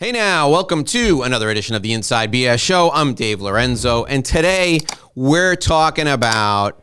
Hey now, welcome to another edition of the Inside BS Show. I'm Dave Lorenzo, and today we're talking about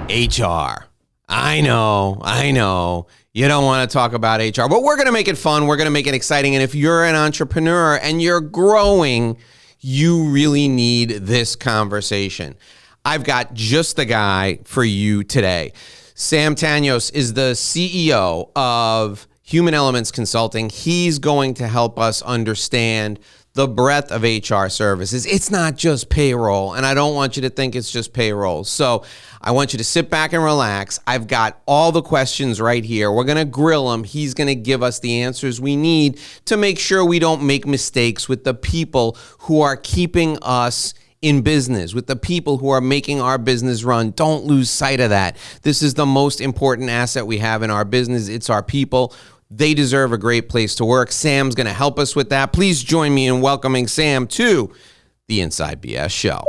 HR. I know. You don't want to talk about HR, but we're going to make it fun. We're going to make it exciting. And if you're an entrepreneur and you're growing, you really need this conversation. I've got just the guy for you today. Sam Tanios is the CEO of Human Elements Consulting. He's going to help us understand the breadth of HR services. It's not just payroll, and I don't want you to think it's just payroll. So I want you to sit back and relax. I've got all the questions right here. We're going to grill him. He's going to give us the answers we need to make sure we don't make mistakes with the people who are keeping us in business, with the people who are making our business run. Don't lose sight of that. This is the most important asset we have in our business. It's our people. They deserve a great place to work. Sam's going to help us with that. Please join me in welcoming Sam to the Inside BS Show.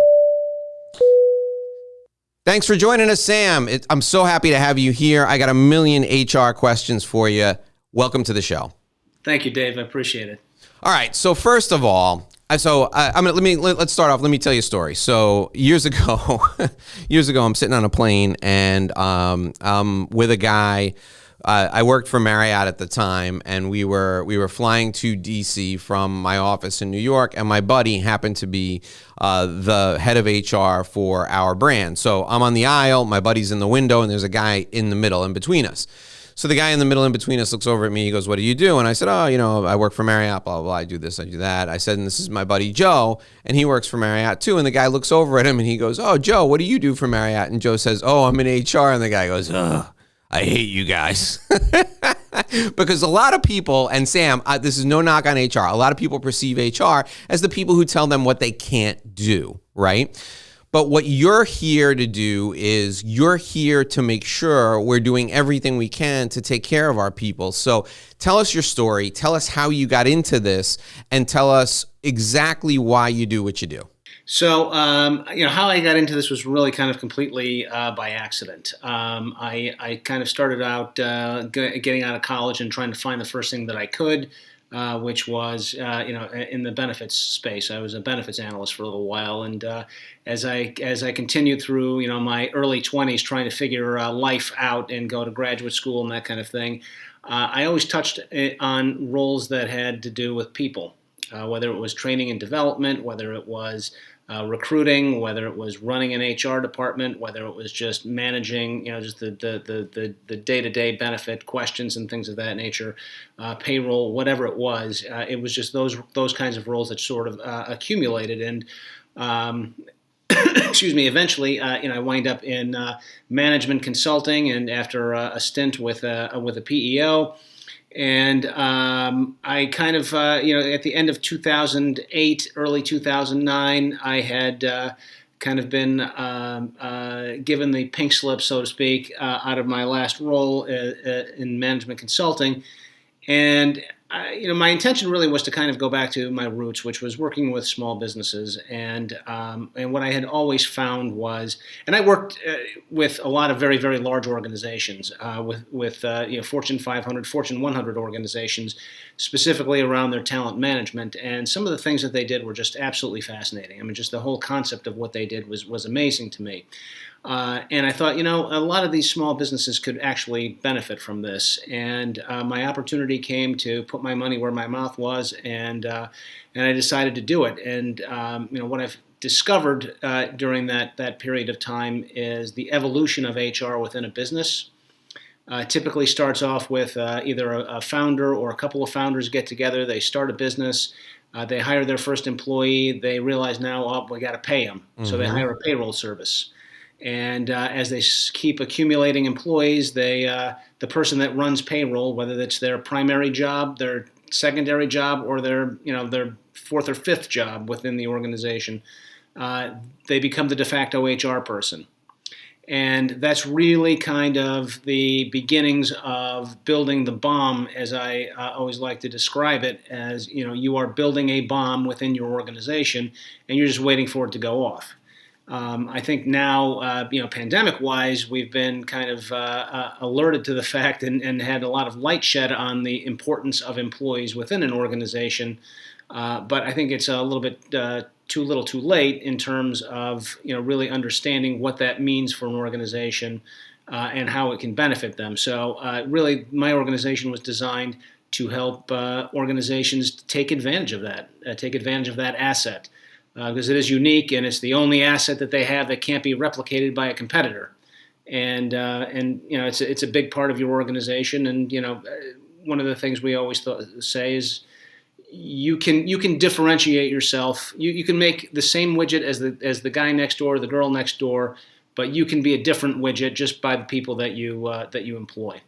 Thanks for joining us, Sam. I'm so happy to have you here. I got a million HR questions for you. Welcome to the show. Thank you, Dave. I appreciate it. All right. So first of all, let's start off. Let me tell you a story. So years ago, I'm sitting on a plane and with a guy. I worked for Marriott at the time, and we were flying to DC from my office in New York, and my buddy happened to be the head of HR for our brand. So I'm on the aisle, my buddy's in the window, and there's a guy in the middle in between us. So the guy in the middle in between us looks over at me. He goes, "What do you do?" And I said, I work for Marriott, blah, blah, blah. I do this, I do that. I said, and this is my buddy Joe, and he works for Marriott too. And the guy looks over at him, and he goes, "Oh, Joe, what do you do for Marriott?" And Joe says, "Oh, I'm in HR." And the guy goes, "Ugh, I hate you guys." Because a lot of people, and Sam, this is no knock on HR, a lot of people perceive HR as the people who tell them what they can't do, right? But what you're here to do is you're here to make sure we're doing everything we can to take care of our people. So tell us your story, tell us how you got into this, and tell us exactly why you do what you do. So, how I got into this was really kind of completely by accident. I kind of started out getting out of college and trying to find the first thing that I could, which was, in the benefits space. I was a benefits analyst for a little while, and as I continued through, my early 20s trying to figure life out and go to graduate school and that kind of thing, I always touched on roles that had to do with people, whether it was training and development, whether it was recruiting, whether it was running an HR department, whether it was just managing, just the day-to-day benefit questions and things of that nature, payroll, whatever it was just those kinds of roles that sort of accumulated. And eventually, I wind up in management consulting, and after a stint with a PEO. And I kind of, at the end of 2008, early 2009, I had kind of been given the pink slip, so to speak, out of my last role in management consulting. And my intention really was to kind of go back to my roots, which was working with small businesses. And what I had always found was, and I worked with a lot of very, very large organizations, with Fortune 500, Fortune 100 organizations, specifically around their talent management. And some of the things that they did were just absolutely fascinating. I mean, just the whole concept of what they did was amazing to me. And I thought, a lot of these small businesses could actually benefit from this. And my opportunity came to put my money where my mouth was, and I decided to do it. And what I've discovered during that period of time is the evolution of HR within a business. Typically starts off with either a founder or a couple of founders get together. They start a business. They hire their first employee. They realize now, we got to pay them. Mm-hmm. So they hire a payroll service. And as they keep accumulating employees, the person that runs payroll, whether that's their primary job, their secondary job, or their fourth or fifth job within the organization, they become the de facto HR person. And that's really kind of the beginnings of building the bomb, as I always like to describe it, as you are building a bomb within your organization, and you're just waiting for it to go off. I think now, pandemic-wise, we've been kind of alerted to the fact and had a lot of light shed on the importance of employees within an organization. But I think it's a little bit too little, too late in terms of really understanding what that means for an organization and how it can benefit them. So really, my organization was designed to help organizations take advantage of that asset. Because it is unique and it's the only asset that they have that can't be replicated by a competitor, and it's a big part of your organization. And one of the things we always say is you can differentiate yourself. You can make the same widget as the guy next door, the girl next door, but you can be a different widget just by the people that you employ.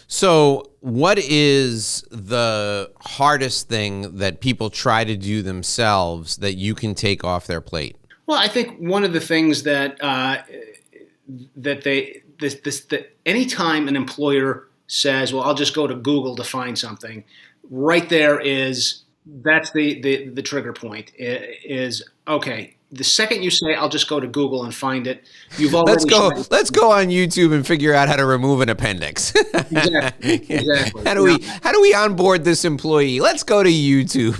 So what is the hardest thing that people try to do themselves that you can take off their plate? Well, I think one of the things that anytime an employer says, well, I'll just go to Google to find something, right there that's the trigger point is, okay, the second you say, I'll just go to Google and find it, you've already Let's go on YouTube and figure out how to remove an appendix. Exactly. How do we onboard this employee? Let's go to YouTube.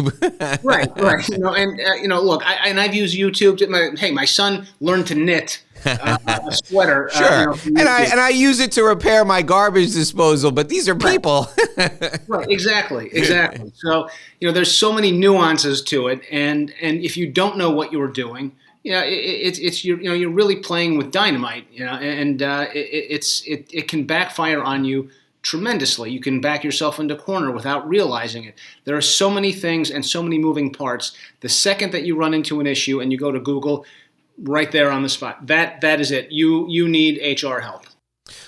Right. Look, I've used YouTube. My son learned to knit a sweater. Sure. And I use it to repair my garbage disposal, but these are people. Right. Exactly. So, there's so many nuances to it. And if you don't know what you're doing, you're really playing with dynamite, and it can backfire on you tremendously. You can back yourself into a corner without realizing it. There are so many things and so many moving parts. The second that you run into an issue and you go to Google, right there on the spot, that is it. You need HR help.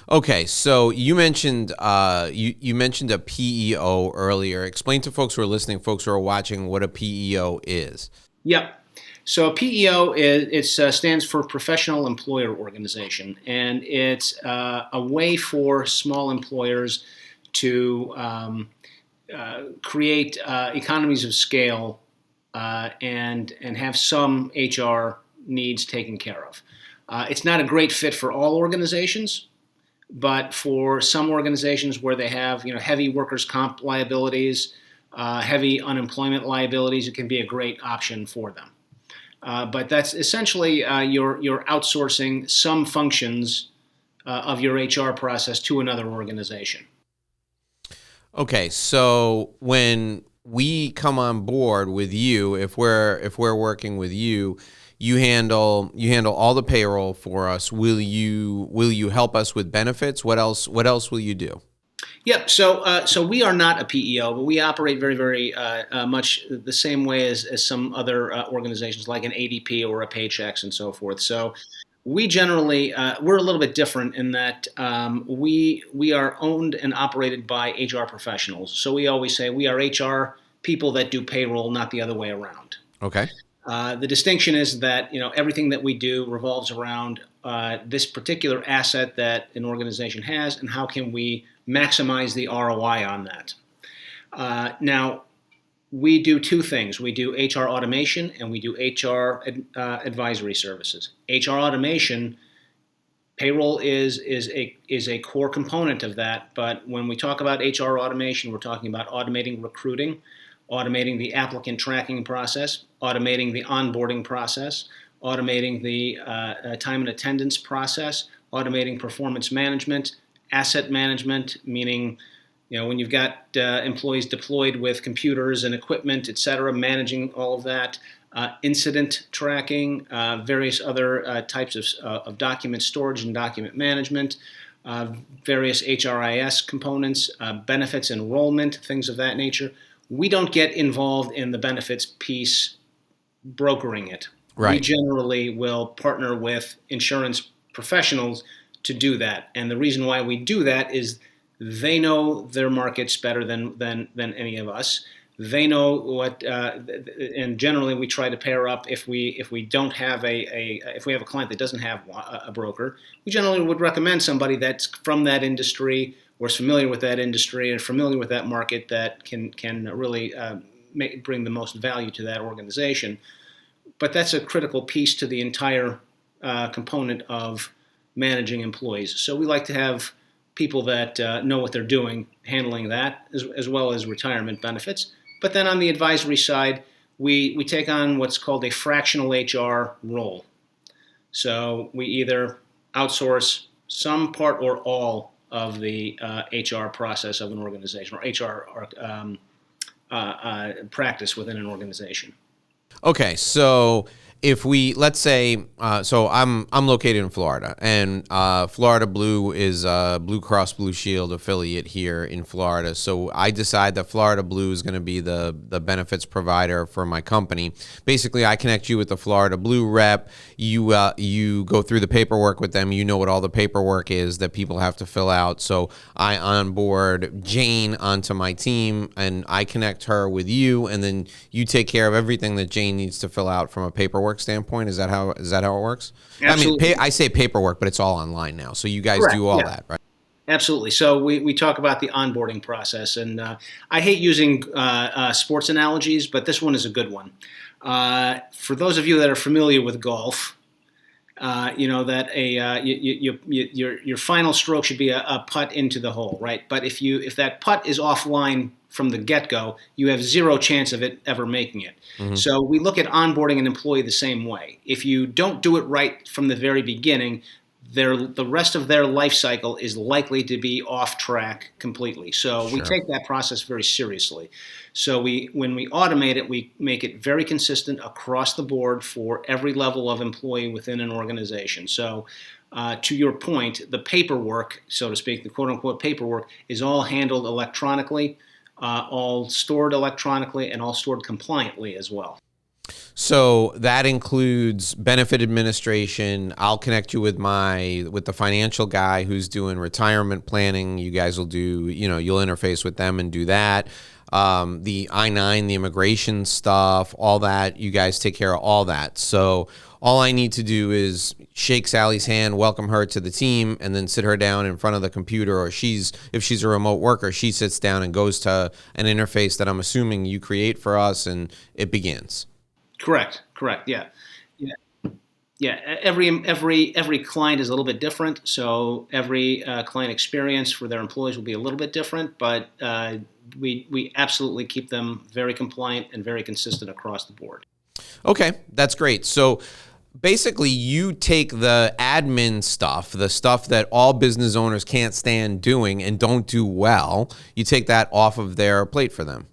Okay, so you mentioned you mentioned a PEO earlier. Explain to folks who are listening, folks who are watching, what a PEO is. Yep. So a PEO stands for Professional Employer Organization, and it's a way for small employers to create economies of scale and have some HR needs taken care of. It's not a great fit for all organizations, but for some organizations where they have heavy workers' comp liabilities, heavy unemployment liabilities, it can be a great option for them. But that's essentially you're outsourcing some functions of your HR process to another organization. Okay, so when we come on board with you, if we're working with you, you handle all the payroll for us. Will you help us with benefits? What else will you do? Yep. So we are not a PEO, but we operate very, very much the same way as some other organizations like an ADP or a Paychex and so forth. So we generally we're a little bit different in that we are owned and operated by HR professionals. So we always say we are HR people that do payroll, not the other way around. Okay. The distinction is that everything that we do revolves around this particular asset that an organization has, and how can we maximize the ROI on that. Now, we do two things. We do HR automation and we do HR advisory services. HR automation, payroll is a core component of that. But when we talk about HR automation, we're talking about automating recruiting, automating the applicant tracking process, automating the onboarding process, automating the time and attendance process, automating performance management, asset management, meaning when you've got employees deployed with computers and equipment, et cetera, managing all of that, incident tracking, various other types of document storage and document management, various HRIS components, benefits enrollment, things of that nature. We don't get involved in the benefits piece, brokering it. Right. We generally will partner with insurance professionals to do that. And the reason why we do that is they know their markets better than any of us. They know what, and generally we try to pair up if we don't have if we have a client that doesn't have a broker, we generally would recommend somebody that's from that industry or is familiar with that industry and familiar with that market that can really bring the most value to that organization. But that's a critical piece to the entire component of managing employees. So we like to have people that know what they're doing, handling that, as well as retirement benefits. But then on the advisory side, we take on what's called a fractional HR role. So we either outsource some part or all of the HR process of an organization, or HR practice within an organization. Okay, so if let's say, so I'm located in Florida, and Florida Blue is a Blue Cross Blue Shield affiliate here in Florida. So I decide that Florida Blue is going to be the benefits provider for my company. Basically, I connect you with the Florida Blue rep. You go through the paperwork with them. You know what all the paperwork is that people have to fill out. So I onboard Jane onto my team, and I connect her with you, and then you take care of everything that Jane needs to fill out from a paperwork standpoint. Is that how it works? Absolutely. I mean, I say paperwork, but it's all online now. So you guys Correct. do all that, right? Absolutely. So we talk about the onboarding process, and I hate using sports analogies, but this one is a good one. For those of you that are familiar with golf, you know that your final stroke should be a putt into the hole, right? But if that putt is offline from the get-go, you have zero chance of it ever making it. Mm-hmm. So we look at onboarding an employee the same way. If you don't do it right from the very beginning, the rest of their life cycle is likely to be off track completely. So we take that process very seriously. So when we automate it, we make it very consistent across the board for every level of employee within an organization. So to your point, the paperwork, so to speak, the quote-unquote paperwork, is all handled electronically, all stored electronically, and all stored compliantly as well. So that includes benefit administration. I'll connect you with the financial guy who's doing retirement planning. You guys will do, you'll interface with them and do that. The I-9, the immigration stuff, all that, you guys take care of all that. So all I need to do is shake Sally's hand, welcome her to the team, and then sit her down in front of the computer, or if she's a remote worker, she sits down and goes to an interface that I'm assuming you create for us, and it begins. Correct. Yeah. Every client is a little bit different, so every client experience for their employees will be a little bit different, but we absolutely keep them very compliant and very consistent across the board. Okay, that's great. So basically, you take the admin stuff, the stuff that all business owners can't stand doing and don't do well, you take that off of their plate for them.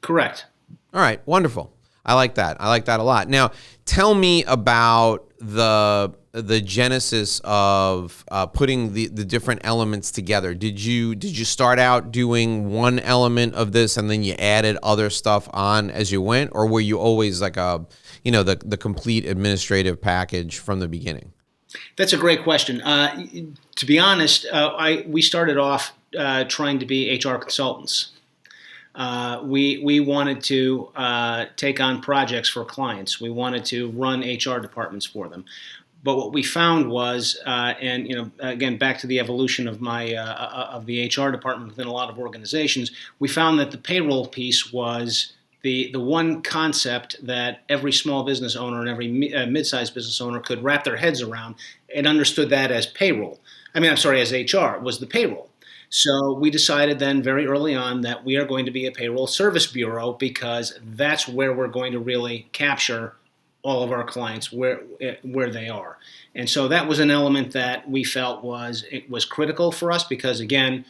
Correct. All right, wonderful. I like that. I like that a lot. Now, tell me about the genesis of putting the different elements together. Did you start out doing one element of this and then you added other stuff on as you went, or were you always like the complete administrative package from the beginning? That's a great question. To be honest, we started off trying to be HR consultants. We wanted to take on projects for clients. We wanted to run HR departments for them. But what we found was, again, back to the evolution of of the HR department within a lot of organizations, we found that the payroll piece was the one concept that every small business owner and every mid-sized business owner could wrap their heads around and understood that as payroll. As HR was the payroll. So we decided then very early on that we are going to be a payroll service bureau, because that's where we're going to really capture all of our clients where they are. And so that was an element that we felt was critical for us, because again,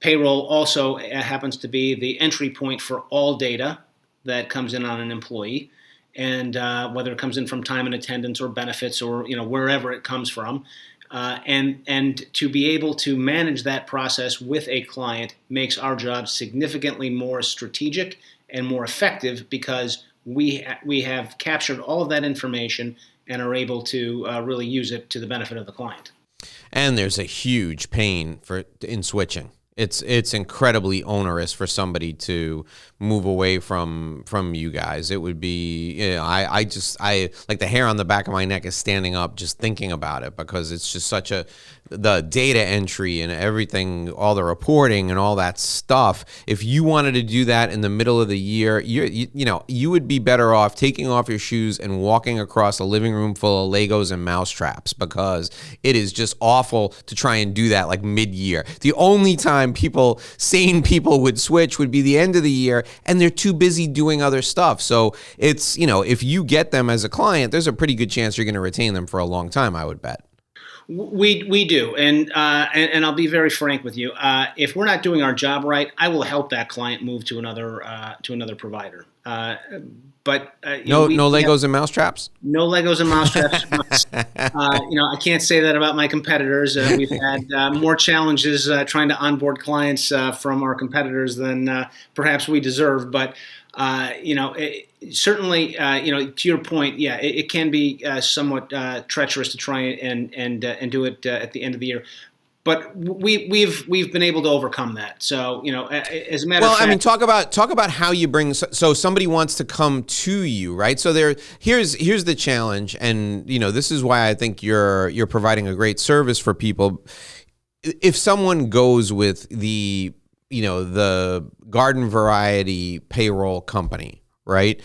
payroll also happens to be the entry point for all data that comes in on an employee, and whether it comes in from time and attendance or benefits or wherever it comes from. And to be able to manage that process with a client makes our job significantly more strategic and more effective, because we have captured all of that information and are able to really use it to the benefit of the client. And there's a huge pain in switching. It's incredibly onerous for somebody to move away from you guys. It would be, I like the hair on the back of my neck is standing up just thinking about it, because it's just the data entry and everything, all the reporting and all that stuff. If you wanted to do that in the middle of the year, you would be better off taking off your shoes and walking across a living room full of Legos and mousetraps, because it is just awful to try and do that like mid-year. The only time sane people would switch would be the end of the year, and they're too busy doing other stuff. So it's, if you get them as a client, there's a pretty good chance you're going to retain them for a long time, I would bet. We do, and I'll be very frank with you. If we're not doing our job right, I will help that client move to another provider. But no Legos and mousetraps. No Legos and mousetraps. I can't say that about my competitors. We've had more challenges trying to onboard clients from our competitors than perhaps we deserve. But certainly, to your point, yeah, it can be somewhat treacherous to try and do it at the end of the year. But we've been able to overcome that. So, as a matter of fact. Well, I mean, talk about how you bring. So somebody wants to come to you, right? So here's the challenge, and this is why I think you're providing a great service for people. If someone goes with the garden variety payroll company, right?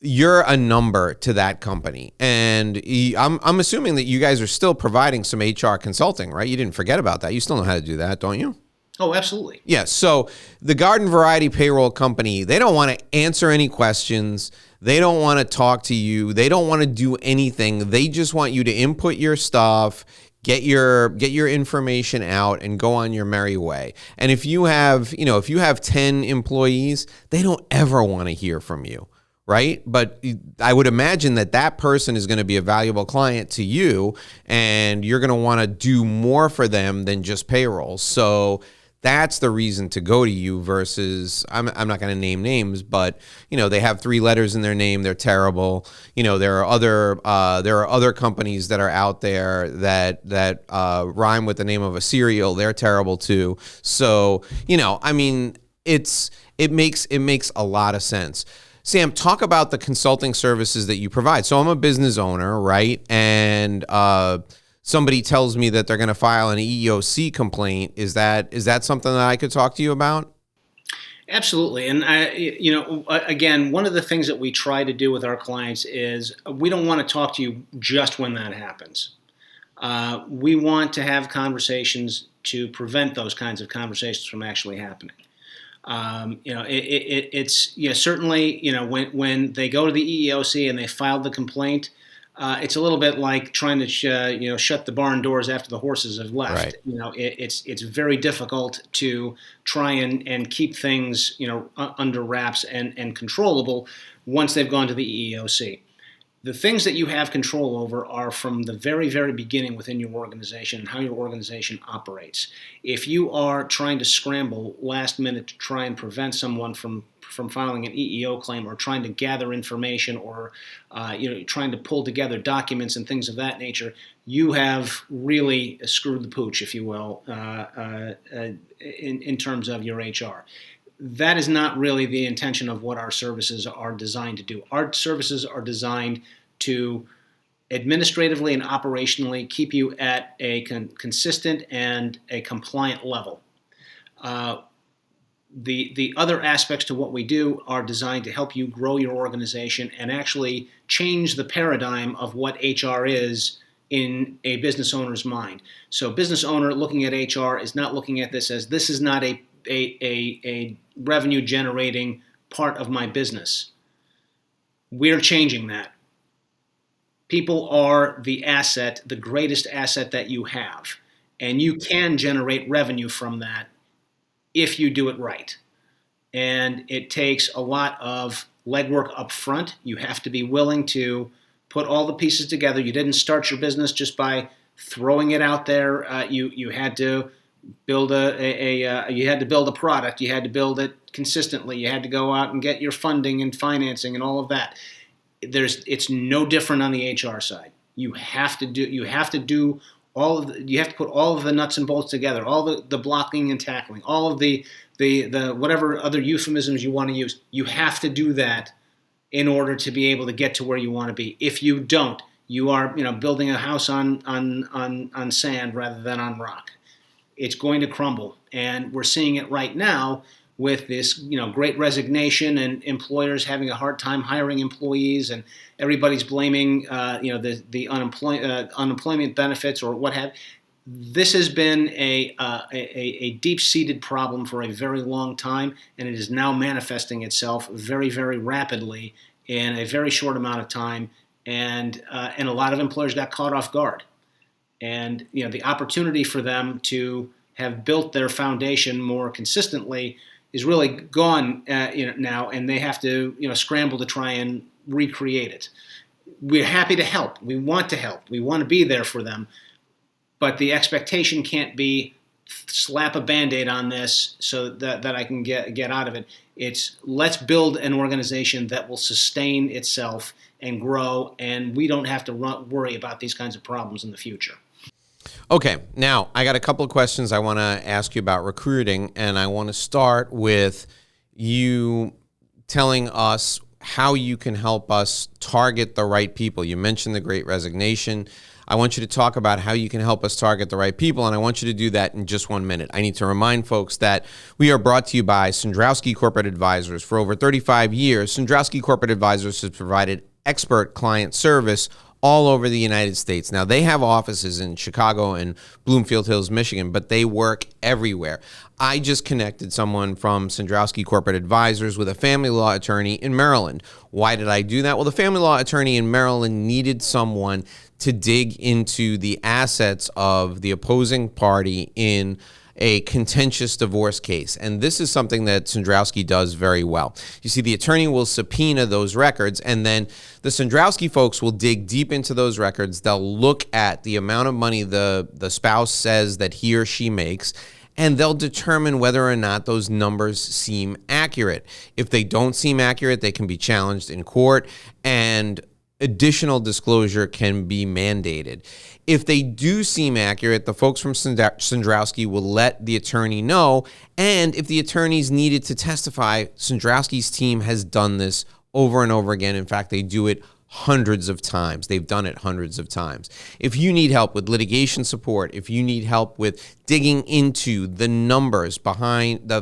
You're a number to that company. And I'm assuming that you guys are still providing some HR consulting, right? You didn't forget about that. You still know how to do that, don't you? Oh, absolutely. Yeah. So the garden variety payroll company, they don't want to answer any questions. They don't want to talk to you. They don't want to do anything. They just want you to input your stuff, get your information out, and go on your merry way. And if you have 10 employees, they don't ever want to hear from you. Right? But I would imagine that person is going to be a valuable client to you, and you're going to want to do more for them than just payroll. So that's the reason to go to you versus, I'm not going to name names, but they have 3 letters in their name. They're terrible. There are other companies that are out there that rhyme with the name of a cereal. They're terrible too. So, it makes a lot of sense. Sam, talk about the consulting services that you provide. So I'm a business owner, right? And somebody tells me that they're going to file an EEOC complaint. Is that something that I could talk to you about? Absolutely. And again, one of the things that we try to do with our clients is we don't want to talk to you just when that happens. We want to have conversations to prevent those kinds of conversations from actually happening. It's certainly, when they go to the EEOC and they filed the complaint, it's a little bit like trying to shut the barn doors after the horses have left. Right. It's very difficult to try and keep things under wraps and controllable once they've gone to the EEOC. The things that you have control over are from the very, very beginning within your organization and how your organization operates. If you are trying to scramble last minute to try and prevent someone from filing an EEO claim, or trying to gather information, or trying to pull together documents and things of that nature, you have really screwed the pooch, if you will, in terms of your HR. That is not really the intention of what our services are designed to do. Our services are designed to administratively and operationally keep you at a consistent and a compliant level. The other aspects to what we do are designed to help you grow your organization and actually change the paradigm of what HR is in a business owner's mind. So business owner looking at HR is not looking at this as, this is not a revenue generating part of my business. We're changing that. People are the asset, the greatest asset that you have, and you can generate revenue from that if you do it right. And it takes a lot of legwork up front. You have to be willing to put all the pieces together. You didn't start your business just by throwing it out there. You had to build you had to build a product. You had to build it consistently. You had to go out and get your funding and financing and all of that. It's no different on the HR side. You have to do You have to put all of the nuts and bolts together, all the blocking and tackling, all of the whatever other euphemisms you want to use. You have to do that in order to be able to get to where you want to be. If you don't, you are building a house on sand rather than on rock. It's going to crumble, and we're seeing it right now with this great resignation and employers having a hard time hiring employees, and everybody's blaming the unemployment benefits or what have. This has been a deep-seated problem for a very long time, and it is now manifesting itself very, very rapidly in a very short amount of time, and a lot of employers got caught off guard. And the opportunity for them to have built their foundation more consistently is really gone now, and they have to scramble to try and recreate it. We're happy to help. We want to help. We want to be there for them. But the expectation can't be slap a Band-Aid on this so that I can get out of it. It's let's build an organization that will sustain itself and grow, and we don't have to worry about these kinds of problems in the future. Okay, now I got a couple of questions I want to ask you about recruiting, and I want to start with you telling us how you can help us target the right people. You mentioned the Great Resignation. I want you to talk about how you can help us target the right people, and I want you to do that in just 1 minute. I need to remind folks that we are brought to you by Sandrowski Corporate Advisors. For over 35 years, Sandrowski Corporate Advisors has provided expert client service all over the United States. Now, they have offices in Chicago and Bloomfield Hills, Michigan, but they work everywhere. I just connected someone from Sandrowski Corporate Advisors with a family law attorney in Maryland. Why did I do that? Well, the family law attorney in Maryland needed someone to dig into the assets of the opposing party in a contentious divorce case. And this is something that Sandrowski does very well. You see, the attorney will subpoena those records, and then the Sandrowski folks will dig deep into those records. They'll look at the amount of money the spouse says that he or she makes, and they'll determine whether or not those numbers seem accurate. If they don't seem accurate, they can be challenged in court, and additional disclosure can be mandated. If they do seem accurate, the folks from Sandrowski will let the attorney know, and if the attorney's needed to testify, Sandrowski's team has done this over and over again. In fact, they do it hundreds of times. They've done it hundreds of times. If you need help with litigation support, if you need help with digging into the numbers behind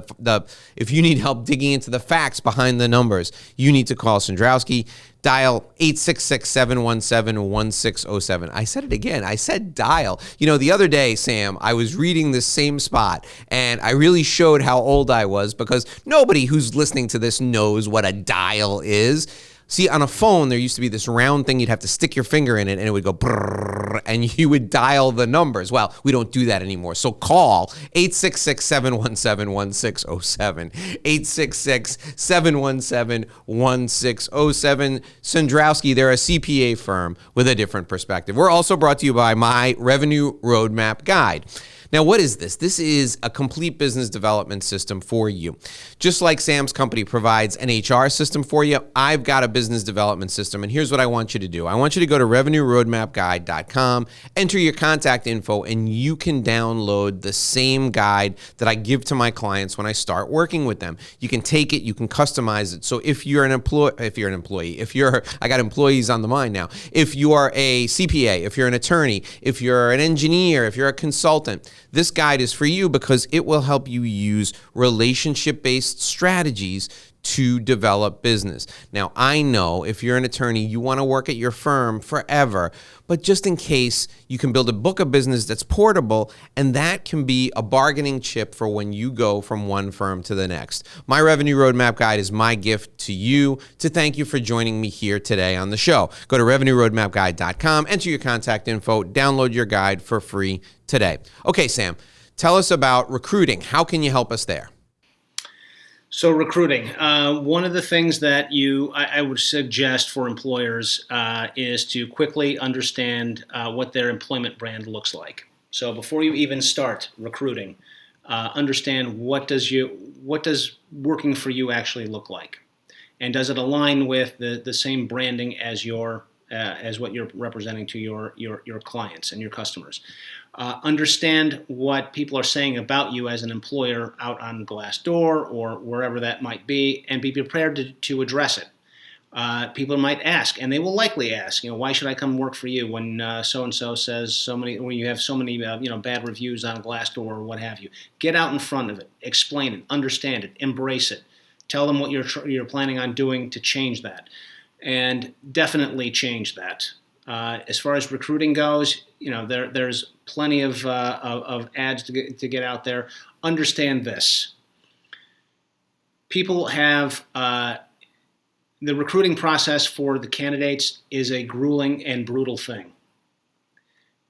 if you need help digging into the facts behind the numbers, you need to call Sandrowski. Dial 866-717-1607. I said it again. I said dial. The other day, Sam, I was reading this same spot, and I really showed how old I was because nobody who's listening to this knows what a dial is. See, on a phone, there used to be this round thing. You'd have to stick your finger in it, and it would go brrrr, and you would dial the numbers. Well, we don't do that anymore. So call 866-717-1607. 866-717-1607. Sandrowski, they're a CPA firm with a different perspective. We're also brought to you by My Revenue Roadmap Guide. Now, what is this? This is a complete business development system for you. Just like Sam's company provides an HR system for you, I've got a business development system, and here's what I want you to do. I want you to go to revenueroadmapguide.com, enter your contact info, and you can download the same guide that I give to my clients when I start working with them. You can take it, you can customize it. So if you're an employee, I got employees on the mind now. If you are a CPA, if you're an attorney, if you're an engineer, if you're a consultant, this guide is for you because it will help you use relationship-based strategies to develop business. Now, I know if you're an attorney, you want to work at your firm forever, but just in case, you can build a book of business that's portable, and that can be a bargaining chip for when you go from one firm to the next. My Revenue Roadmap Guide is my gift to you to thank you for joining me here today on the show. Go to revenueroadmapguide.com, enter your contact info, download your guide for free today. Okay, Sam, tell us about recruiting. How can you help us there? So recruiting, one of the things that I would suggest for employers is to quickly understand what their employment brand looks like. So before you even start recruiting, understand what does working for you actually look like, and does it align with the same branding as your as what you're representing to your clients and your customers. Understand what people are saying about you as an employer out on Glassdoor or wherever that might be, and be prepared to address it. People might ask, and they will likely ask, why should I come work for you when so and so says so many, when you have so many, bad reviews on Glassdoor or what have you. Get out in front of it, explain it, understand it, embrace it. Tell them what you're planning on doing to change that, and definitely change that. As far as recruiting goes, there's plenty of ads to get out there. Understand this: people have. The recruiting process for the candidates is a grueling and brutal thing.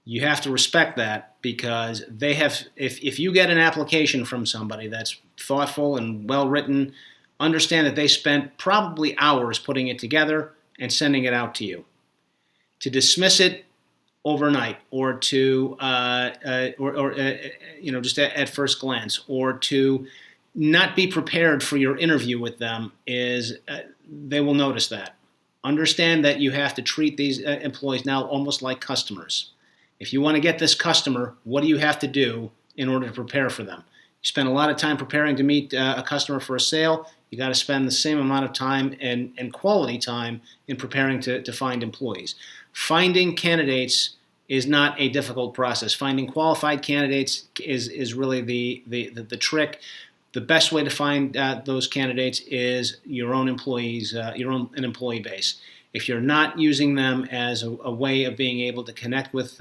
You have to respect that, because they have. If you get an application from somebody that's thoughtful and well written, understand that they spent probably hours putting it together and sending it out to you. To dismiss it overnight, or to just at first glance, or to not be prepared for your interview with them, is they will notice that. Understand that you have to treat these employees now almost like customers. If you want to get this customer, what do you have to do in order to prepare for them? You spend a lot of time preparing to meet a customer for a sale. You got to spend the same amount of time and quality time in preparing to find employees. Finding candidates is not a difficult process. Finding qualified candidates is really the trick. The best way to find those candidates is your own employees, an employee base. If you're not using them as a way of being able to connect with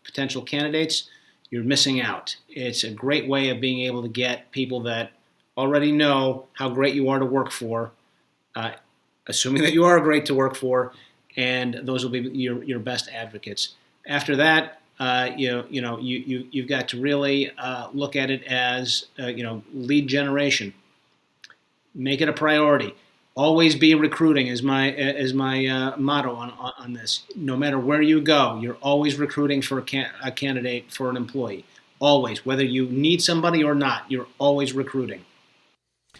potential candidates, you're missing out. It's a great way of being able to get people that already know how great you are to work for, assuming that you are great to work for, and those will be your best advocates. After that, you've got to really look at it as lead generation. Make it a priority. Always be recruiting is my motto on this. No matter where you go, you're always recruiting for a candidate, for an employee. Always, whether you need somebody or not, you're always recruiting.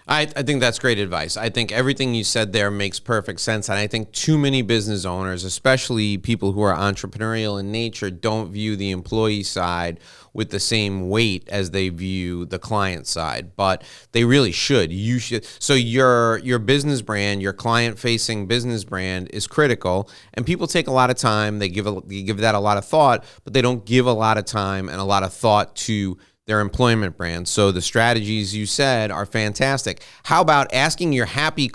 I think that's great advice. I think everything you said there makes perfect sense. And I think too many business owners, especially people who are entrepreneurial in nature, don't view the employee side with the same weight as they view the client side. But they really should. You should. So your business brand, your client-facing business brand is critical. And people take a lot of time. They give that a lot of thought, but they don't give a lot of time and a lot of thought to their employment brand. So the strategies you said are fantastic. How about asking your happy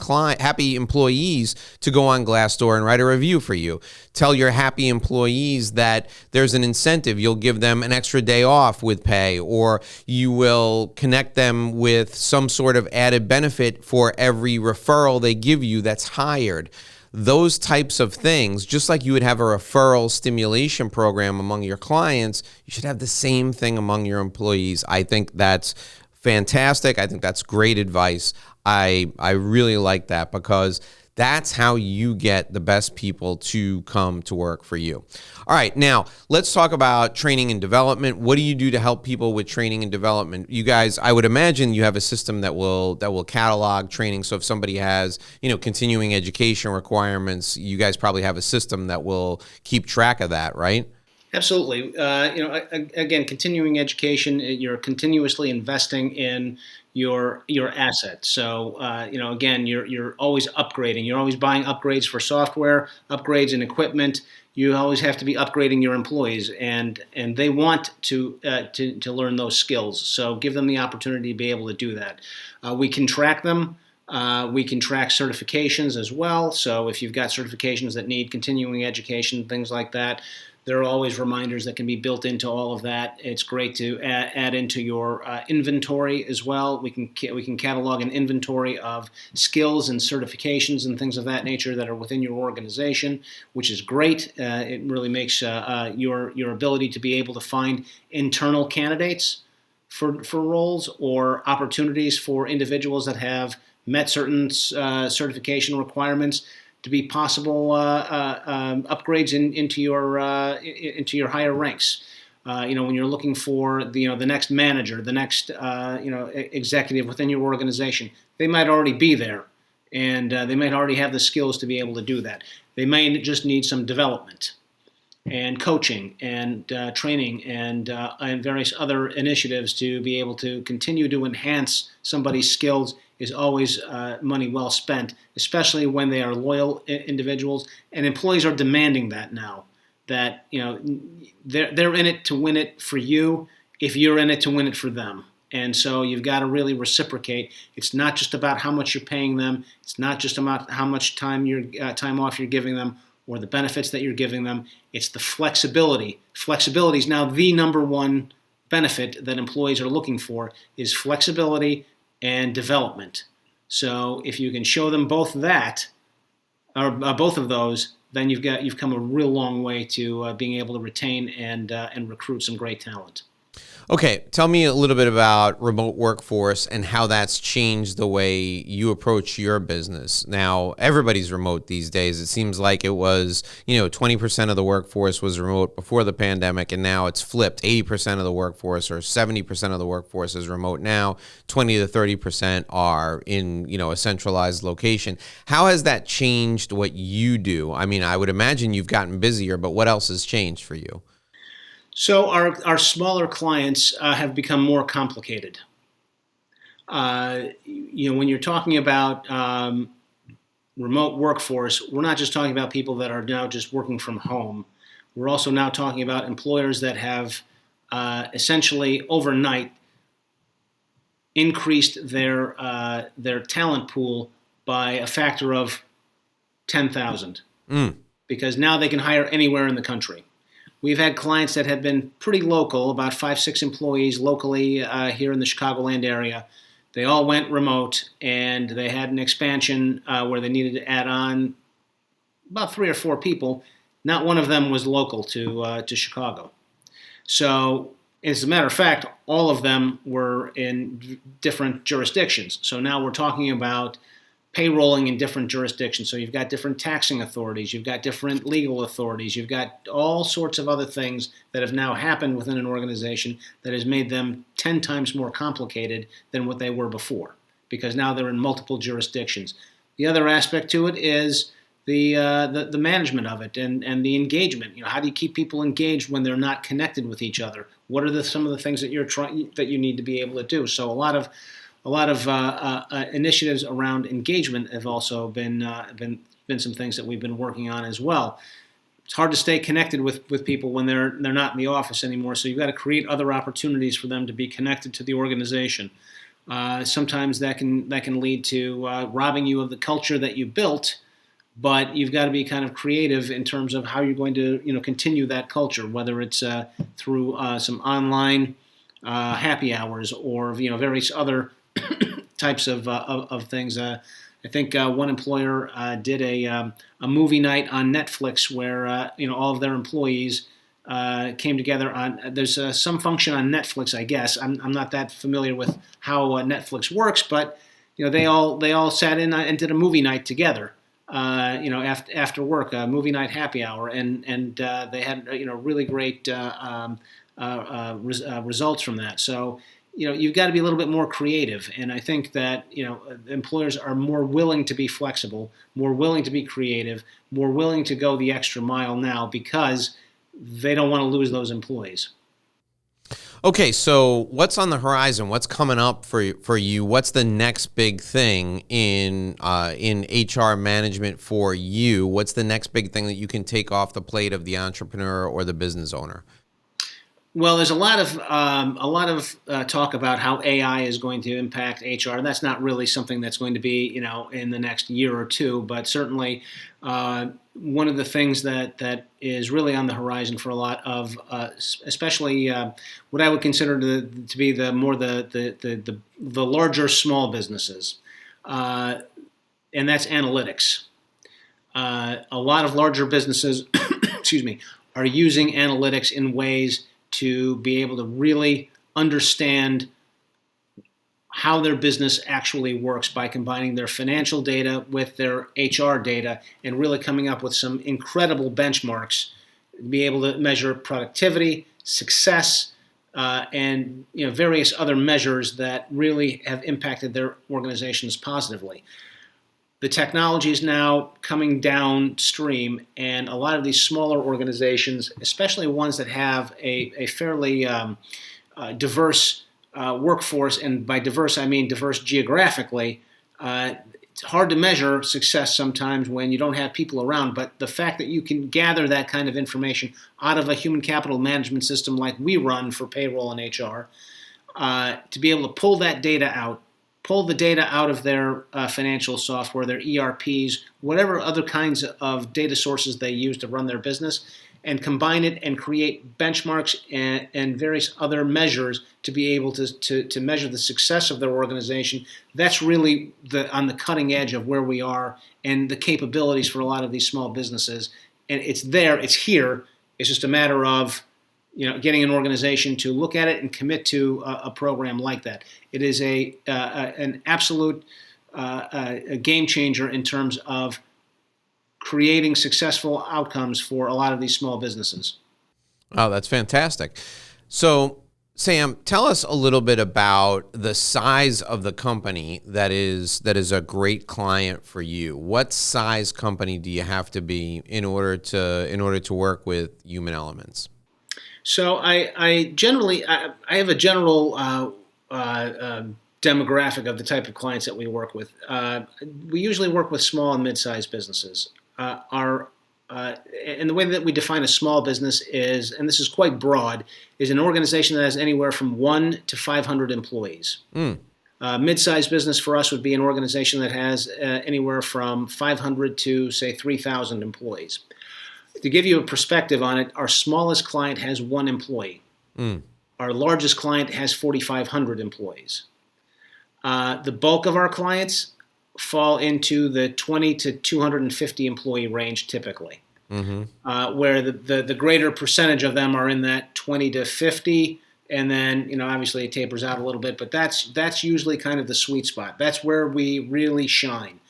employees to go on Glassdoor and write a review for you? Tell your happy employees that there's an incentive. You'll give them an extra day off with pay, or you will connect them with some sort of added benefit for every referral they give you that's hired. Those types of things, just like you would have a referral stimulation program among your clients, you should have the same thing among your employees. I think that's fantastic. I think that's great advice. I really like that, because that's how you get the best people to come to work for you. All right, now let's talk about training and development. What do you do to help people with training and development? You guys, I would imagine you have a system that will catalog training. So if somebody has, continuing education requirements, you guys probably have a system that will keep track of that, right? Absolutely. Again, continuing education, you're continuously investing in your asset. So, again, you're always upgrading. You're always buying upgrades for software, upgrades in equipment. You always have to be upgrading your employees, and they want to learn those skills. So give them the opportunity to be able to do that. We can track them. We can track certifications as well. So if you've got certifications that need continuing education, things like that, there are always reminders that can be built into all of that. It's great to add into your inventory as well. We can catalog an inventory of skills and certifications and things of that nature that are within your organization, which is great. It really makes your ability to be able to find internal candidates for roles or opportunities for individuals that have met certain certification requirements to be possible upgrades into your higher ranks. When you're looking for the next manager, the next executive within your organization, they might already be there and they might already have the skills to be able to do that. They may just need some development and coaching and training and various other initiatives to be able to continue to enhance somebody's skills is always money well spent, especially when they are loyal individuals. And employees are demanding that now. That they're in it to win it for you if you're in it to win it for them. And so you've got to really reciprocate. It's not just about how much you're paying them. It's not just about how much time off you're giving them or the benefits that you're giving them. It's the flexibility. Flexibility is now the number one benefit that employees are looking for is flexibility and development. So if you can show them both that, or both of those, then you've come a real long way to being able to retain and recruit some great talent. Okay, tell me a little bit about remote workforce and how that's changed the way you approach your business. Now, everybody's remote these days. It seems like it was, 20% of the workforce was remote before the pandemic, and now it's flipped. 80% of the workforce or 70% of the workforce is remote now. 20 to 30% are in, a centralized location. How has that changed what you do? I mean, I would imagine you've gotten busier, but what else has changed for you? So our smaller clients have become more complicated. When you're talking about remote workforce, we're not just talking about people that are now just working from home. We're also now talking about employers that have essentially overnight increased their talent pool by a factor of 10,000 because now they can hire anywhere in the country. We've had clients that have been pretty local, about 5-6 employees locally here in the Chicagoland area. They all went remote, and they had an expansion where they needed to add on about 3 or 4 people. Not one of them was local to Chicago. So, as a matter of fact, all of them were in different jurisdictions. So now we're talking about payrolling in different jurisdictions. So you've got different taxing authorities, you've got different legal authorities, you've got all sorts of other things that have now happened within an organization that has made them 10 times more complicated than what they were before, because now they're in multiple jurisdictions. The other aspect to it is the management of it and the engagement. How do you keep people engaged when they're not connected with each other? What are some of the things that you need to be able to do? So a lot of initiatives around engagement have also been some things that we've been working on as well. It's hard to stay connected with people when they're not in the office anymore, so you've got to create other opportunities for them to be connected to the organization. Sometimes that can lead to robbing you of the culture that you built, but you've got to be kind of creative in terms of how you're going to continue that culture, whether it's through some online happy hours or various other types of things. I think one employer did a movie night on Netflix where all of their employees came together on. There's some function on Netflix, I guess. I'm not that familiar with how Netflix works, but they all sat in and did a movie night together. After work, a movie night happy hour, and they had really great results from that. So you've got to be a little bit more creative, and I think that employers are more willing to be flexible, more willing to be creative, more willing to go the extra mile now because they don't want to lose those employees. Okay, so what's on the horizon? What's coming up for you? What's the next big thing in HR management for you? What's the next big thing that you can take off the plate of the entrepreneur or the business owner? Well, there's a lot of talk about how AI is going to impact HR. That's not really something that's going to be in the next year or two, but certainly one of the things that is really on the horizon for a lot of, especially what I would consider to be the larger small businesses, and that's analytics. A lot of larger businesses, excuse me, are using analytics in ways to be able to really understand how their business actually works by combining their financial data with their HR data and really coming up with some incredible benchmarks, be able to measure productivity, success, and various other measures that really have impacted their organizations positively. The technology is now coming downstream, and a lot of these smaller organizations, especially ones that have a fairly diverse workforce, and by diverse I mean diverse geographically, it's hard to measure success sometimes when you don't have people around, but the fact that you can gather that kind of information out of a human capital management system like we run for payroll and HR, to be able to pull that data out, pull the data out of their financial software, their ERPs, whatever other kinds of data sources they use to run their business, and combine it and create benchmarks and various other measures to be able to measure the success of their organization. That's really on the cutting edge of where we are and the capabilities for a lot of these small businesses. And it's there, it's here. It's just a matter of getting an organization to look at it and commit to a program like that. It is an absolute a game changer in terms of creating successful outcomes for a lot of these small businesses. Oh, that's fantastic. So, Sam, tell us a little bit about the size of the company that is a great client for you. What size company do you have to be in order to work with human elements? So I generally have a general demographic of the type of clients that we work with. We usually work with small and mid-sized businesses. And the way that we define a small business is, and this is quite broad, is an organization that has anywhere from 1 to 500 employees. Mid-sized business for us would be an organization that has anywhere from 500 to, say, 3,000 employees. To give you a perspective on it, our smallest client has 1 employee. Our largest client has 4,500 employees. The bulk of our clients fall into the 20 to 250 employee range typically, where the greater percentage of them are in that 20 to 50, and then obviously it tapers out a little bit, but that's usually kind of the sweet spot. That's where we really shine.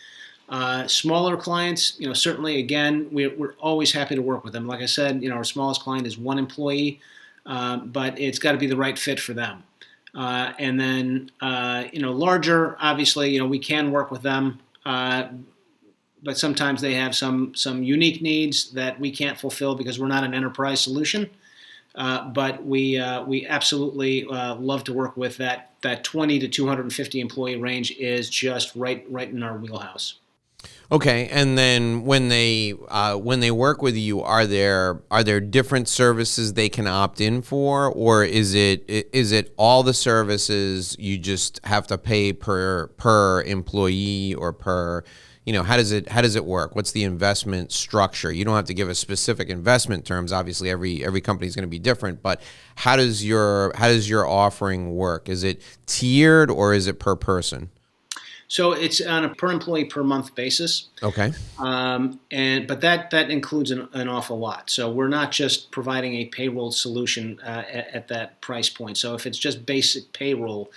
Smaller clients, certainly, again, we're always happy to work with them. Like I said, our smallest client is 1 employee, but it's got to be the right fit for them. And then, larger, obviously, we can work with them, but sometimes they have some unique needs that we can't fulfill because we're not an enterprise solution. But we absolutely love to work with that 20 to 250 employee range is just right in our wheelhouse. Okay, and then when they work with you, are there different services they can opt in for, or is it all the services you just have to pay per employee or per how does it work? What's the investment structure? You don't have to give us specific investment terms. Obviously, every company is going to be different, but how does your offering work? Is it tiered or is it per person? So it's on a per employee per month basis. Okay. But that includes an awful lot. So we're not just providing a payroll solution at that price point. So if it's just basic payroll,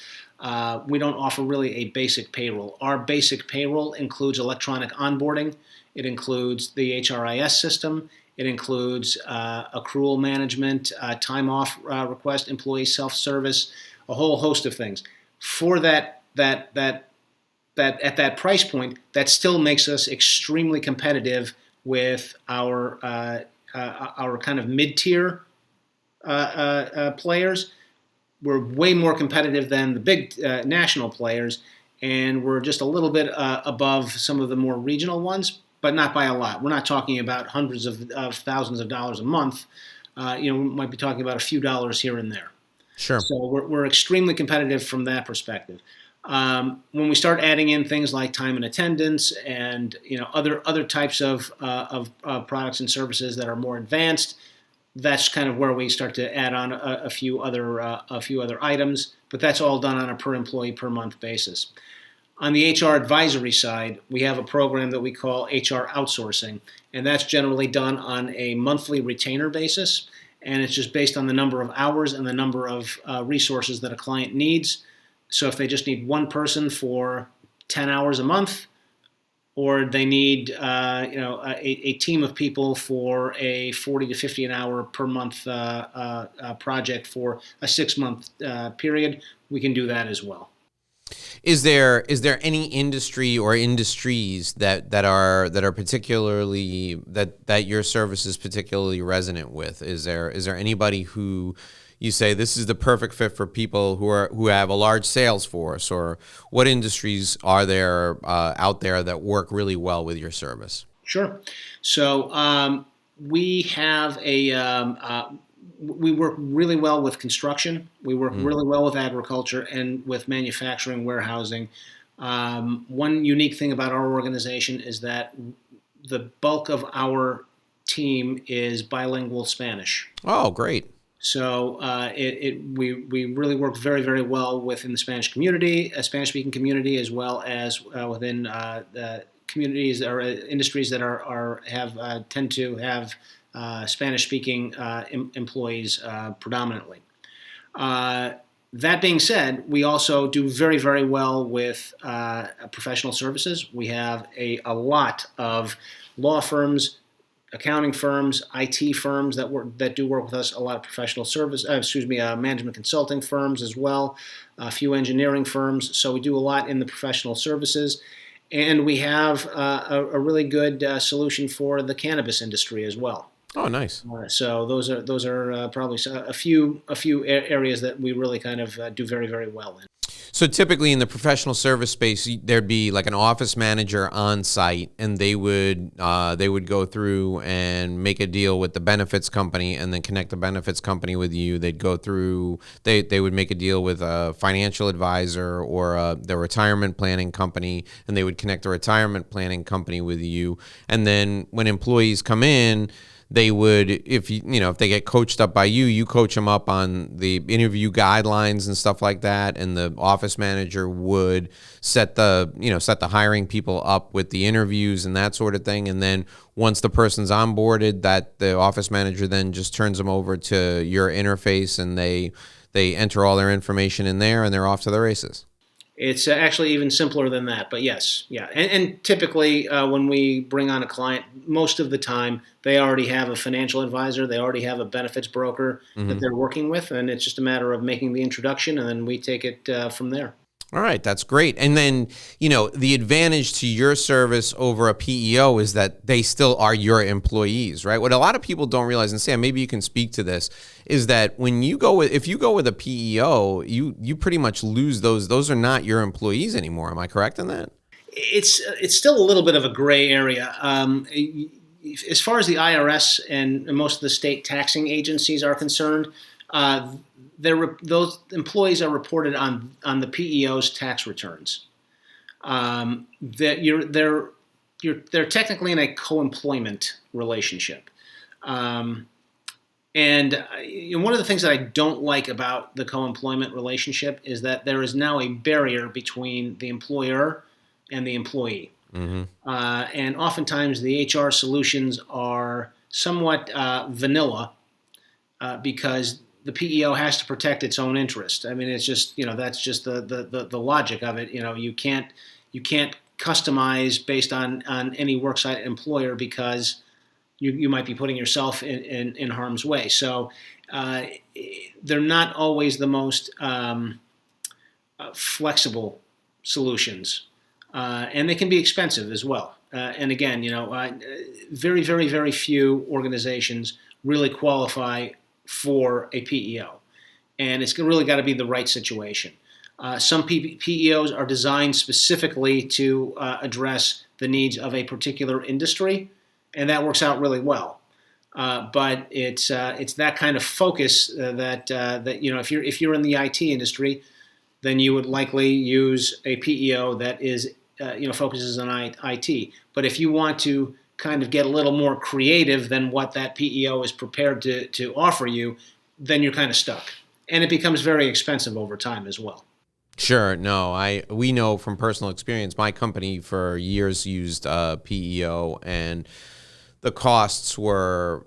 we don't offer really a basic payroll. Our basic payroll includes electronic onboarding. It includes the HRIS system. It includes accrual management, time off request, employee self-service, a whole host of things. For that at that price point, that still makes us extremely competitive with our kind of mid-tier players. We're way more competitive than the big national players, and we're just a little bit above some of the more regional ones, but not by a lot. We're not talking about hundreds of thousands of dollars a month. We might be talking about a few dollars here and there. Sure. So we're extremely competitive from that perspective. When we start adding in things like time and attendance and other types of products and services that are more advanced, that's kind of where we start to add on a few other items. But that's all done on a per employee per month basis. On the HR advisory side, we have a program that we call HR outsourcing, and that's generally done on a monthly retainer basis, and it's just based on the number of hours and the number of resources that a client needs. So if they just need one person for 10 hours a month, or they need a team of people for a 40 to 50 an hour per month project for a 6-month period, we can do that as well. Is there any industry or industries that are particularly that your service is particularly resonant with? Is there anybody who you say this is the perfect fit for people who have a large sales force, or what industries are there out there that work really well with your service? Sure. So we have we work really well with construction. We work really well with agriculture and with manufacturing, warehousing. One unique thing about our organization is that the bulk of our team is bilingual Spanish. Oh, great. So we really work very, very well within the Spanish community, Spanish-speaking community, as well as within the communities or industries that tend to have Spanish-speaking employees predominantly. That being said, we also do very, very well with professional services. We have a lot of law firms, accounting firms, IT firms that do work with us. A lot of professional service, management consulting firms as well. A few engineering firms. So we do a lot in the professional services. And we have a really good solution for the cannabis industry as well. Oh, nice. So those are probably a few areas that we really kind of do very, very well in. So typically in the professional service space, there'd be like an office manager on site, and they would go through and make a deal with the benefits company, and then connect the benefits company with you. They'd go through, they would make a deal with a financial advisor or the retirement planning company, and they would connect the retirement planning company with you. And then when employees come in, they would, if they get coached up by you, you coach them up on the interview guidelines and stuff like that, and the office manager would set the hiring people up with the interviews and that sort of thing. And then once the person's onboarded, that the office manager then just turns them over to your interface, and they enter all their information in there, and they're off to the races. It's actually even simpler than that, but yes, yeah. And typically when we bring on a client, most of the time they already have a financial advisor, they already have a benefits broker that they're working with, and it's just a matter of making the introduction, and then we take it from there. All right, that's great. And then, the advantage to your service over a PEO is that they still are your employees, right? What a lot of people don't realize, and Sam, maybe you can speak to this, is that if you go with a PEO, you pretty much lose those. Those are not your employees anymore. Am I correct in that? It's still a little bit of a gray area. As far as the IRS and most of the state taxing agencies are concerned, those employees are reported on the PEO's tax returns. That they're technically in a co-employment relationship, and one of the things that I don't like about the co-employment relationship is that there is now a barrier between the employer and the employee, and oftentimes the HR solutions are somewhat vanilla because the PEO has to protect its own interest. I mean, it's just that's just the logic of it. You can't customize based on any worksite employer because you might be putting yourself in harm's way. So they're not always the most flexible solutions, and they can be expensive as well. And again, very, very, very few organizations really qualify for a PEO, and it's really got to be the right situation. Some PEOs are designed specifically to address the needs of a particular industry, and that works out really well. But it's that kind of focus that if you're in the IT industry, then you would likely use a PEO that is focuses on IT. But if you want to kind of get a little more creative than what that PEO is prepared to offer you, then you're kind of stuck. And it becomes very expensive over time as well. Sure. No, we know from personal experience, my company for years used PEO, and the costs were,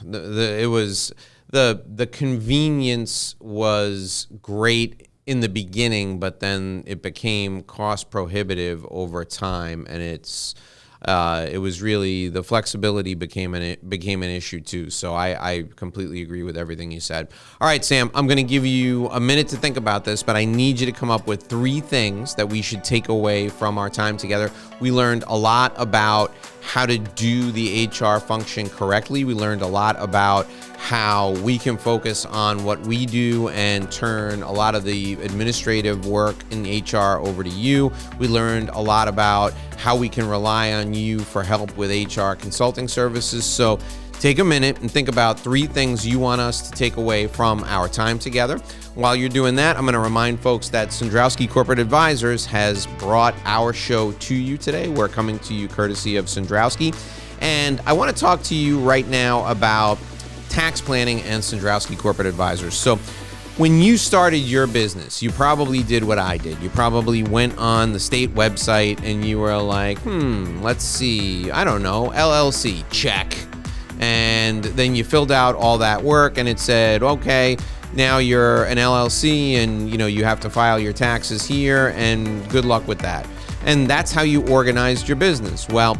the convenience was great in the beginning, but then it became cost prohibitive over time, and it's, It was really the flexibility became an issue too. So I completely agree with everything you said. All right, Sam, I'm going to give you a minute to think about this, but I need you to come up with 3 things that we should take away from our time together. We learned a lot about how to do the HR function correctly. We learned a lot about how we can focus on what we do and turn a lot of the administrative work in HR over to you. We learned a lot about how we can rely on you for help with HR consulting services. So take a minute and think about 3 things you want us to take away from our time together. While you're doing that, I'm going to remind folks that Sandrowski Corporate Advisors has brought our show to you today. We're coming to you courtesy of Sandrowski. And I want to talk to you right now about tax planning and Sandrowski Corporate Advisors. So when you started your business, you probably did what I did. You probably went on the state website and you were like, let's see, I don't know, LLC, check. And then you filled out all that work and it said, okay, now you're an LLC and you have to file your taxes here and good luck with that. And that's how you organized your business. Well,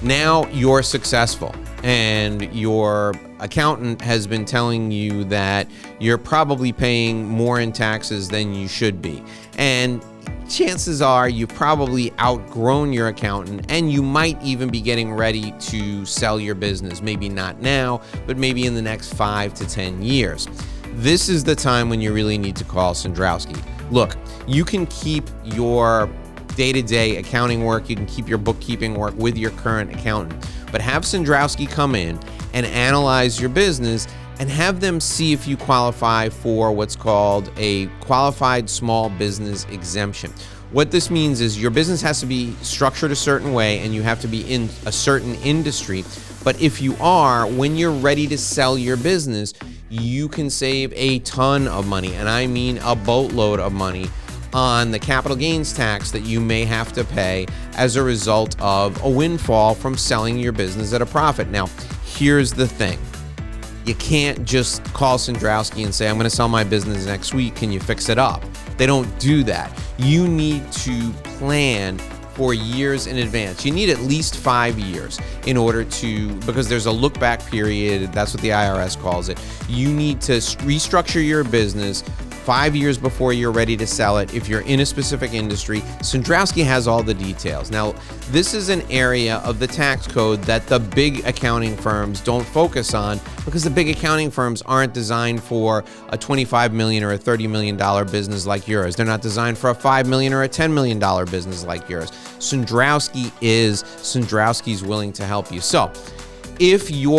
now you're successful and your accountant has been telling you that you're probably paying more in taxes than you should be. And chances are you've probably outgrown your accountant and you might even be getting ready to sell your business. Maybe not now, but maybe in the next 5 to 10 years. This is the time when you really need to call Sandrowski. Look, you can keep your day-to-day accounting work, you can keep your bookkeeping work with your current accountant, but have Sandrowski come in and analyze your business and have them see if you qualify for what's called a qualified small business exemption. What this means is your business has to be structured a certain way and you have to be in a certain industry. But if you are, when you're ready to sell your business, you can save a ton of money, and I mean a boatload of money, on the capital gains tax that you may have to pay as a result of a windfall from selling your business at a profit. Now, here's the thing. You can't just call Sandrowski and say, I'm going to sell my business next week. Can you fix it up? They don't do that. You need to plan for years in advance. You need at least 5 years in order to, because there's a look back period. That's what the IRS calls it. You need to restructure your business 5 years before you're ready to sell it. If you're in a specific industry, Sandrowski has all the details. Now, this is an area of the tax code that the big accounting firms don't focus on because the big accounting firms aren't designed for a $25 million or a $30 million business like yours. They're not designed for a $5 million or a $10 million business like yours. Sandrowski is. Sandrowski's willing to help you. So, if you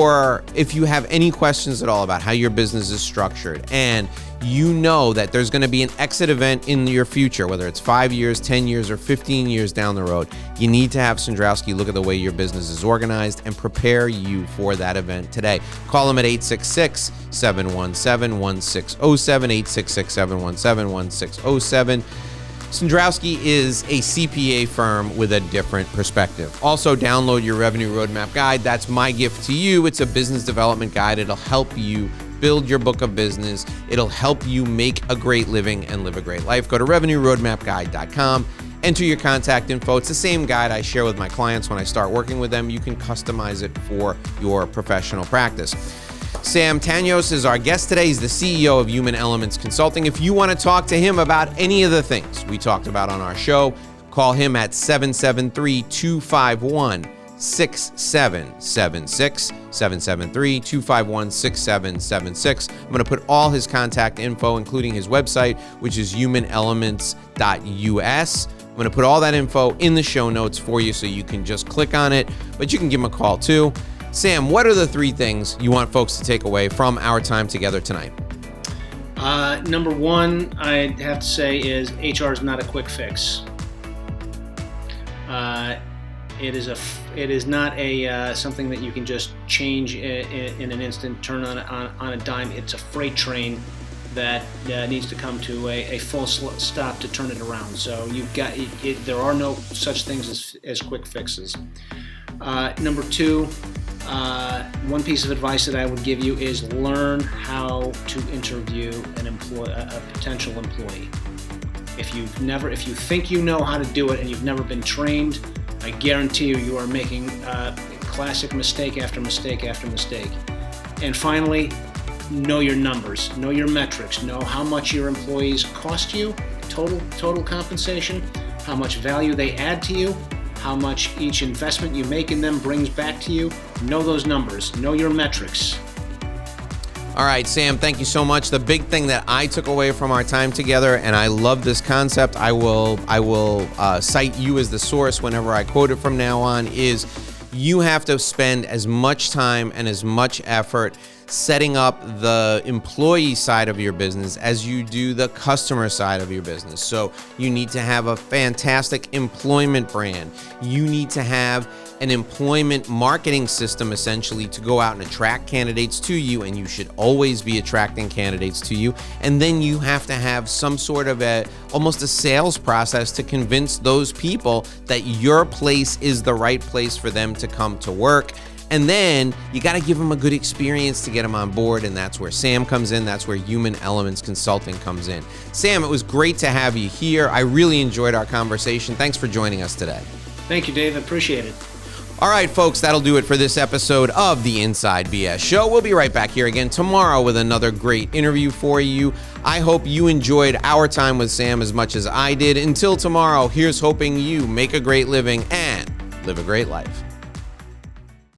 have any questions at all about how your business is structured and you know that there's going to be an exit event in your future, whether it's 5 years, 10 years, or 15 years down the road, you need to have Sandrowski look at the way your business is organized and prepare you for that event today. Call him at 866-717-1607, 866-717-1607. Sandrowski is a CPA firm with a different perspective. Also, download your Revenue Roadmap Guide. That's my gift to you. It's a business development guide. It'll help you build your book of business. It'll help you make a great living and live a great life. Go to RevenueRoadmapGuide.com. Enter your contact info. It's the same guide I share with my clients when I start working with them. You can customize it for your professional practice. Sam Tanios is our guest today. He's the CEO of Human Elements Consulting. If you want to talk to him about any of the things we talked about on our show, call him at 773-251-6776, 773-251-6776. I'm going to put all his contact info, including his website, which is humanelements.us. I'm going to put all that info in the show notes for you so you can just click on it, but you can give him a call too. Sam, what are the 3 things you want folks to take away from our time together tonight? Number 1, I'd have to say is HR is not a quick fix. It is not something that you can just change in an instant, turn on a dime. It's a freight train that needs to come to a full stop to turn it around. So there are no such things as quick fixes. Number 2, one piece of advice that I would give you is learn how to interview a potential employee. If you think you know how to do it and you've never been trained, I guarantee you are making classic mistake after mistake after mistake. And finally, know your numbers, know your metrics, know how much your employees cost you, total compensation, how much value they add to you, how much each investment you make in them brings back to you. Know those numbers, know your metrics. All right, Sam, thank you so much. The big thing that I took away from our time together, and I love this concept, I will cite you as the source whenever I quote it from now on, is you have to spend as much time and as much effort setting up the employee side of your business as you do the customer side of your business. So you need to have a fantastic employment brand. You need to have an employment marketing system essentially to go out and attract candidates to you, and you should always be attracting candidates to you. And then you have to have some sort of almost a sales process to convince those people that your place is the right place for them to come to work. And then you got to give them a good experience to get them on board, and that's where Sam comes in. That's where Human Elements Consulting comes in. Sam, it was great to have you here. I really enjoyed our conversation. Thanks for joining us today. Thank you, Dave. Appreciate it. All right, folks, that'll do it for this episode of the Inside BS Show. We'll be right back here again tomorrow with another great interview for you. I hope you enjoyed our time with Sam as much as I did. Until tomorrow, here's hoping you make a great living and live a great life.